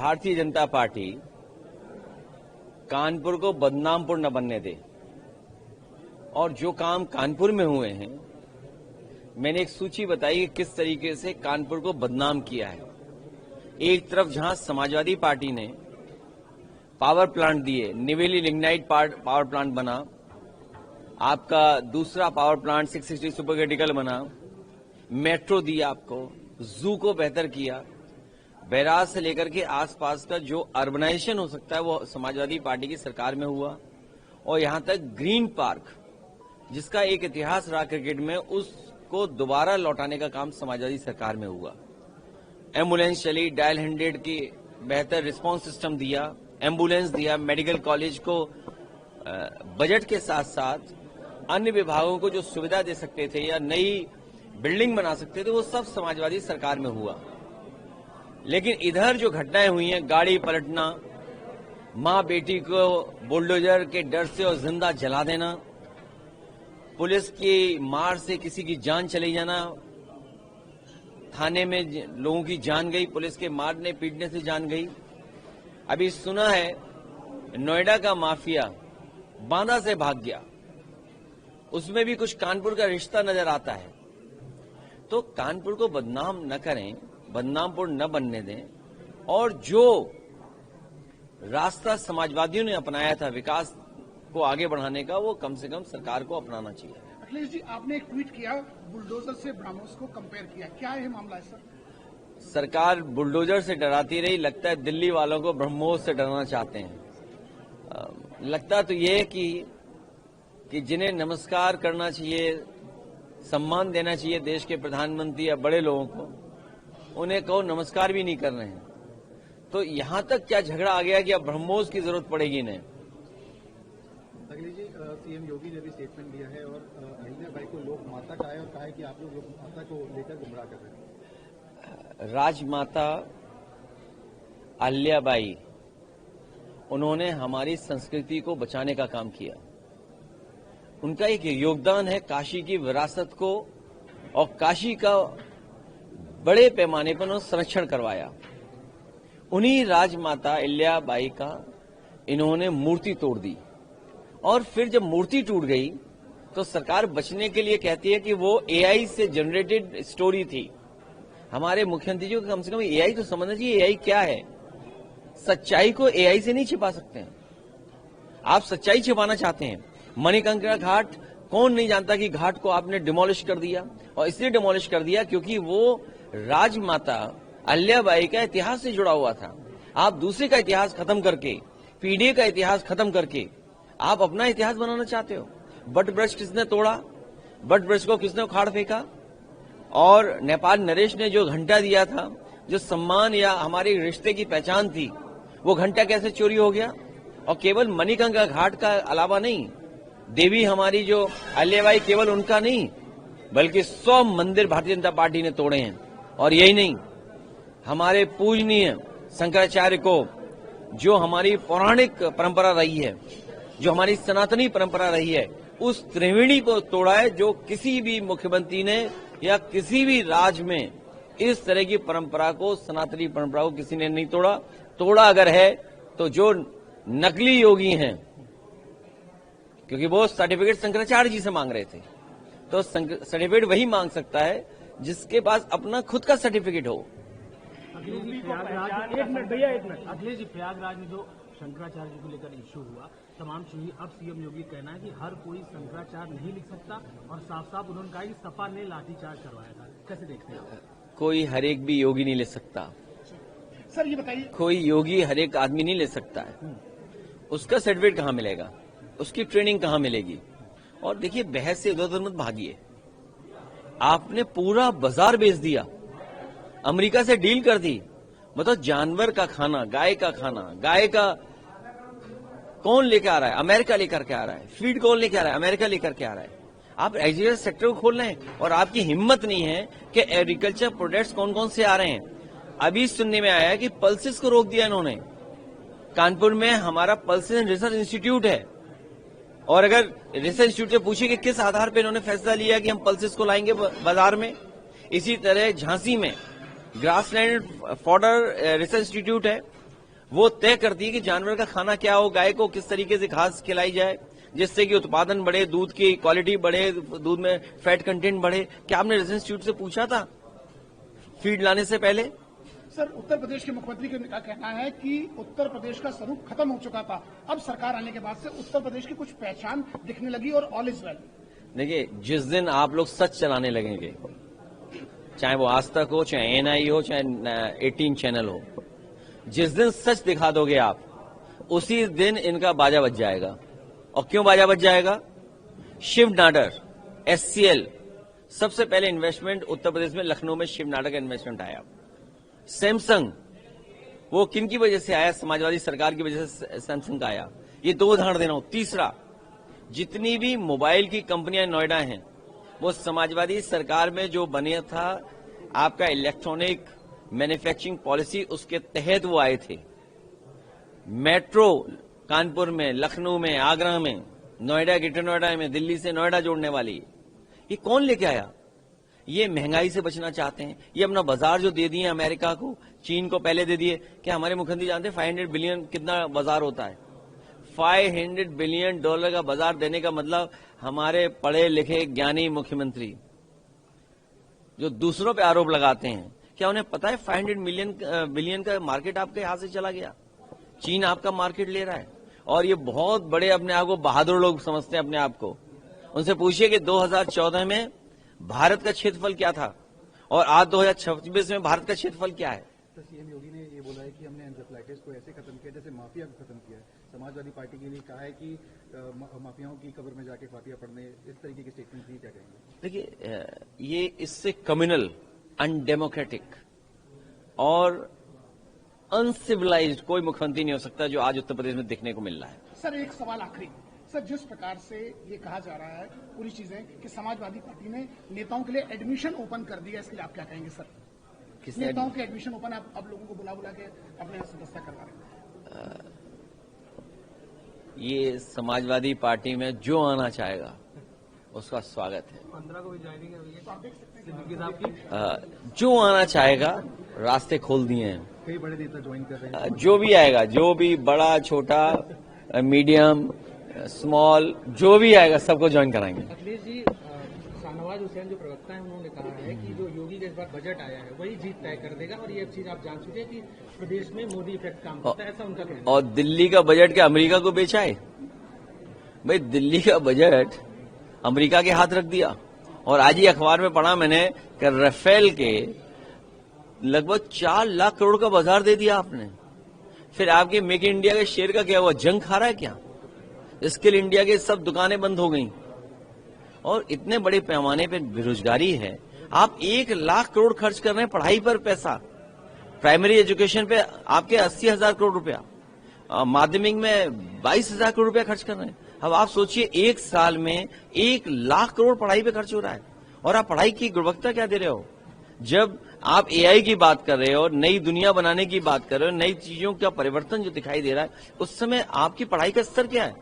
Bharatiya Janata party Kanpur को बदनामपुर न बनने दे। और जो काम कानपुर में हुए हैं, मैंने एक सूची बताई कि किस तरीके से कानपुर को बदनाम किया है। एक तरफ जहां समाजवादी पार्टी ने पावर प्लांट दिए, निवेली लिग्नाइट पावर प्लांट बना, आपका दूसरा पावर प्लांट 660 सुपर क्रिटिकल बना, मेट्रो दी आपको, जू को बेहतर किया, बैराज से लेकर के आसपास का जो अर्बनाइजेशन हो सकता है वो समाजवादी पार्टी की सरकार में हुआ। और यहां तक ग्रीन पार्क, जिसका एक इतिहास रहा क्रिकेट में, उसको दोबारा लौटाने का काम समाजवादी सरकार में हुआ। एम्बुलेंस चली, डायल 100 की बेहतर रिस्पांस सिस्टम दिया, एम्बुलेंस दिया, मेडिकल कॉलेज को बजट के साथ साथ अन्य विभागों को जो सुविधा दे सकते थे या नई बिल्डिंग बना सकते थे, वो सब समाजवादी सरकार में हुआ। लेकिन इधर जो घटनाएं हुई हैं, गाड़ी पलटना, मां बेटी को बुलडोजर के डर से और जिंदा जला देना, पुलिस की मार से किसी की जान चली जाना, थाने में लोगों की जान गई, पुलिस के मारने पीटने से जान गई। अभी सुना है नोएडा का माफिया बांदा से भाग गया, उसमें भी कुछ कानपुर का रिश्ता नजर आता है। तो कानपुर को बदनाम न करें, बदनामपुर न बनने दें, और जो रास्ता समाजवादियों ने अपनाया था विकास को आगे बढ़ाने का, वो कम से कम सरकार को अपनाना चाहिए। अखिलेश जी, आपने एक ट्वीट किया, बुलडोजर से ब्रह्मोस को कंपेयर किया, क्या है मामला है सर? सरकार बुलडोजर से डराती रही, लगता है दिल्ली वालों को ब्रह्मोस से डराना चाहते हैं। लगता तो ये है कि जिन्हें नमस्कार करना चाहिए, सम्मान देना चाहिए देश के प्रधानमंत्री या बड़े लोगों को, उन्हें कहो नमस्कार भी नहीं कर रहे हैं। तो यहां तक क्या झगड़ा आ गया कि अब ब्रह्मोस की जरूरत पड़ेगी इन्हें। अखिलेश जी, सीएम योगी ने भी स्टेटमेंट दिया है और अहिल्याबाई को लोक माता कहा है और कहा है कि आप लोग लोक माता को लेकर गुमराह कर रहे हैं। राजमाता अहिल्याबाई, उन्होंने हमारी संस्कृति को बचाने का काम किया। उनका एक योगदान है काशी की विरासत को, और काशी का बड़े पैमाने पर उन्होंने संरक्षण करवाया। उन्हीं राजमाता अहिल्याबाई का इन्होंने मूर्ति तोड़ दी, और फिर जब मूर्ति टूट गई तो सरकार बचने के लिए कहती है कि वो एआई से जनरेटेड स्टोरी थी। हमारे मुख्यमंत्री जी को कम से कम एआई तो समझना चाहिए, एआई क्या है। सच्चाई को एआई से नहीं छिपा सकते हैं। आप सच्चाई छिपाना चाहते हैं। मणिकंकरा घाट, कौन नहीं जानता कि घाट को आपने डिमोलिश कर दिया, और इसलिए डिमोलिश कर दिया क्योंकि वो राजमाता अहिल्याबाई का इतिहास से जुड़ा हुआ था। आप दूसरे का इतिहास खत्म करके, पीढ़ी का इतिहास खत्म करके आप अपना इतिहास बनाना चाहते हो। बट वृक्ष किसने तोड़ा, बट वृक्ष को किसने उखाड़ फेंका, और नेपाल नरेश ने जो घंटा दिया था, जो सम्मान या हमारे रिश्ते की पहचान थी, वो घंटा कैसे चोरी हो गया। और केवल मणिकंकरा घाट का अलावा नहीं, देवी हमारी जो अहिल्याबाई, केवल उनका नहीं बल्कि 100 मंदिर भारतीय जनता पार्टी ने तोड़े हैं। और यही नहीं, हमारे पूजनीय शंकराचार्य को, जो हमारी पौराणिक परंपरा रही है, जो हमारी सनातनी परंपरा रही है, उस त्रिवेणी को तोड़ा है, जो किसी भी मुख्यमंत्री ने या किसी भी राज्य में इस तरह की परंपरा को, सनातनी परंपरा को किसी ने नहीं तोड़ा। तोड़ा अगर है तो जो नकली योगी हैं, क्योंकि वो सर्टिफिकेट शंकराचार्य जी से मांग रहे थे, तो सर्टिफिकेट वही मांग सकता है जिसके पास अपना खुद का सर्टिफिकेट हो। अखिलेश जी, प्रयागराज में जो शंकराचार्य जी को लेकर इश्यू हुआ, तमाम चीजें, अब सीएम योगी कहना है कि हर कोई शंकराचार्य नहीं लिख सकता, और साफ साफ उन्होंने कहा कि सपा ने लाठीचार्ज करवाया था। कैसे देखते हैं? कोई हर एक भी योगी नहीं ले सकता सर, ये बताइए, कोई योगी हर एक आदमी नहीं ले सकता है। उसका सर्टिफिकेट कहाँ मिलेगा, उसकी ट्रेनिंग कहाँ मिलेगी। और देखिए, बहस से इधर-उधर मत भागिए। आपने पूरा बाजार बेच दिया, अमेरिका से डील कर दी। मतलब जानवर का खाना, गाय का खाना, गाय का कौन लेकर आ रहा है? अमेरिका लेकर के आ रहा है। फीड कौन लेकर आ रहा है? अमेरिका लेकर के आ रहा है। आप एग्रीकल्चर सेक्टर को खोल रहे हैं, और आपकी हिम्मत नहीं है कि एग्रीकल्चर प्रोडक्ट्स कौन कौन से आ रहे हैं। अभी सुनने में आया कि पल्सेस को रोक दिया इन्होंने। कानपुर में हमारा पल्सेस एंड रिसर्च इंस्टीट्यूट है, और अगर रिसर्च इंस्टीट्यूट से पूछे कि किस आधार पर इन्होंने फैसला लिया कि हम पल्सेस को लाएंगे बाजार में। इसी तरह झांसी में ग्रासलैंड फॉडर रिसर्च इंस्टीट्यूट है, वो तय करती है कि जानवर का खाना क्या हो, गाय को किस तरीके से घास खिलाई जाए जिससे कि उत्पादन बढ़े, दूध की क्वालिटी बढ़े, दूध में फैट कंटेंट बढ़े। क्या आपने रेजिडेंस इंस्टीट्यूट से पूछा था फीड लाने से पहले? सर, उत्तर प्रदेश के मुख्यमंत्री का कहना है कि उत्तर प्रदेश का स्वरूप खत्म हो चुका था, अब सरकार आने के बाद से उत्तर प्रदेश की कुछ पहचान दिखने लगी और ऑल इज वेल। देखिए, जिस दिन आप लोग सच चलाने लगेंगे, चाहे वो आज तक हो, चाहे एनआई हो, चाहे 18 चैनल हो, जिस दिन सच दिखा दोगे आप, उसी दिन इनका बाजा बज जाएगा। और क्यों बाजा बज जाएगा? शिव नाडर, एससीएल, सबसे पहले इन्वेस्टमेंट उत्तर प्रदेश में लखनऊ में शिव नाडर का इन्वेस्टमेंट आया। सैमसंग, वो किन की वजह से आया? समाजवादी सरकार की वजह से सैमसंग का आया। ये 2 उदाहरण दे रहा हूं। तीसरा, जितनी भी मोबाइल की कंपनियां नोएडा हैं, वो समाजवादी सरकार में जो बने था आपका इलेक्ट्रॉनिक मैन्युफैक्चरिंग पॉलिसी, उसके तहत वो आए थे। मेट्रो कानपुर में, लखनऊ में, आगरा में, नोएडा, ग्रेटर नोएडा में, दिल्ली से नोएडा जोड़ने वाली, ये कौन लेके आया? ये महंगाई से बचना चाहते हैं। ये अपना बाजार जो दे दिए अमेरिका को, चीन को पहले दे दिए। क्या हमारे मुख्यमंत्री जानते हैं 500 बिलियन कितना बाजार होता है? $500 बिलियन का बाजार देने का मतलब हमारे पढ़े लिखे ज्ञानी मुख्यमंत्री जो दूसरों पे आरोप लगाते हैं, क्या उन्हें पता है 500 बिलियन का मार्केट आपके हाथ से चला गया? चीन आपका मार्केट ले रहा है। और ये बहुत बड़े अपने आप को बहादुर लोग समझते हैं अपने आप को। उनसे पूछिए कि 2014 में भारत का क्षेत्रफल क्या था और आज 2026 में भारत का क्षेत्रफल क्या है। तो सीएम योगी ने ये बोला है कि हमने एन्सेफेलाइटिस को ऐसे खत्म किया जैसे माफिया को खत्म किया है। समाजवादी पार्टी के लिए कहा है कि माफियाओं की कब्र में जाके फातिया पढ़ने, इस तरीके की स्टेटमेंट दी। क्या कहेंगे? देखिए, ये इससे कम्युनल, अनडेमोक्रेटिक और अनसिविलाइज्ड कोई मुख्यमंत्री नहीं हो सकता जो आज उत्तर प्रदेश में देखने को मिल रहा है। सर, एक सवाल आखिरी। सर, जिस प्रकार से ये कहा जा रहा है पूरी चीजें कि समाजवादी पार्टी ने नेताओं के लिए एडमिशन ओपन कर दिया, इसके लिए आप क्या कहेंगे सर? किसने? नेताओं के एडमिशन ओपन, आप लोगों को बुला के अपने यहाँ सदस्यता करवा रहे हैं। ये समाजवादी पार्टी में जो आना चाहेगा उसका स्वागत है। 15 को भी ज्वाइनिंग है सिद्दीकी साहब की। जो आना चाहेगा, रास्ते खोल दिए हैं। कई बड़े नेता ज्वाइन कर रहे हैं। जो भी आएगा, जो भी बड़ा, छोटा, मीडियम, स्मॉल, जो भी आएगा सबको ज्वाइन कराएंगे। अखिलेश जी, शाहनवाज हुसैन जो प्रवक्ता है, उन्होंने कहा है कि जो योगी का इस बार बजट आया है वही जीत तय कर देगा और ये चीज आप जान चुके हैं कि प्रदेश में मोदी इफेक्ट काम करता है, ऐसा उनका कहना है। और दिल्ली का बजट क्या अमेरिका को बेचा है? भाई, दिल्ली का बजट अमेरिका के हाथ रख दिया। और आज ही अखबार में पढ़ा मैंने कि राफेल के लगभग 4 लाख करोड़ का बाजार दे दिया आपने। फिर आपके मेक इन इंडिया के शेयर का क्या हुआ? जंग खा रहा है क्या? स्किल इंडिया के सब दुकानें बंद हो गई और इतने बड़े पैमाने पर बेरोजगारी है। आप 1 लाख करोड़ खर्च कर रहे हैं पढ़ाई पर पैसा, प्राइमरी एजुकेशन पे आपके 80,000 करोड़ रुपया, माध्यमिक में 22,000 करोड़ रुपया खर्च कर रहे हैं। अब आप सोचिए, 1 साल में 1 लाख करोड़ पढ़ाई पे खर्च हो रहा है और आप पढ़ाई की गुणवत्ता क्या दे रहे हो? जब आप एआई की बात कर रहे हो, नई दुनिया बनाने की बात कर रहे हो, नई चीजों का परिवर्तन जो दिखाई दे रहा है, उस समय आपकी पढ़ाई का स्तर क्या है?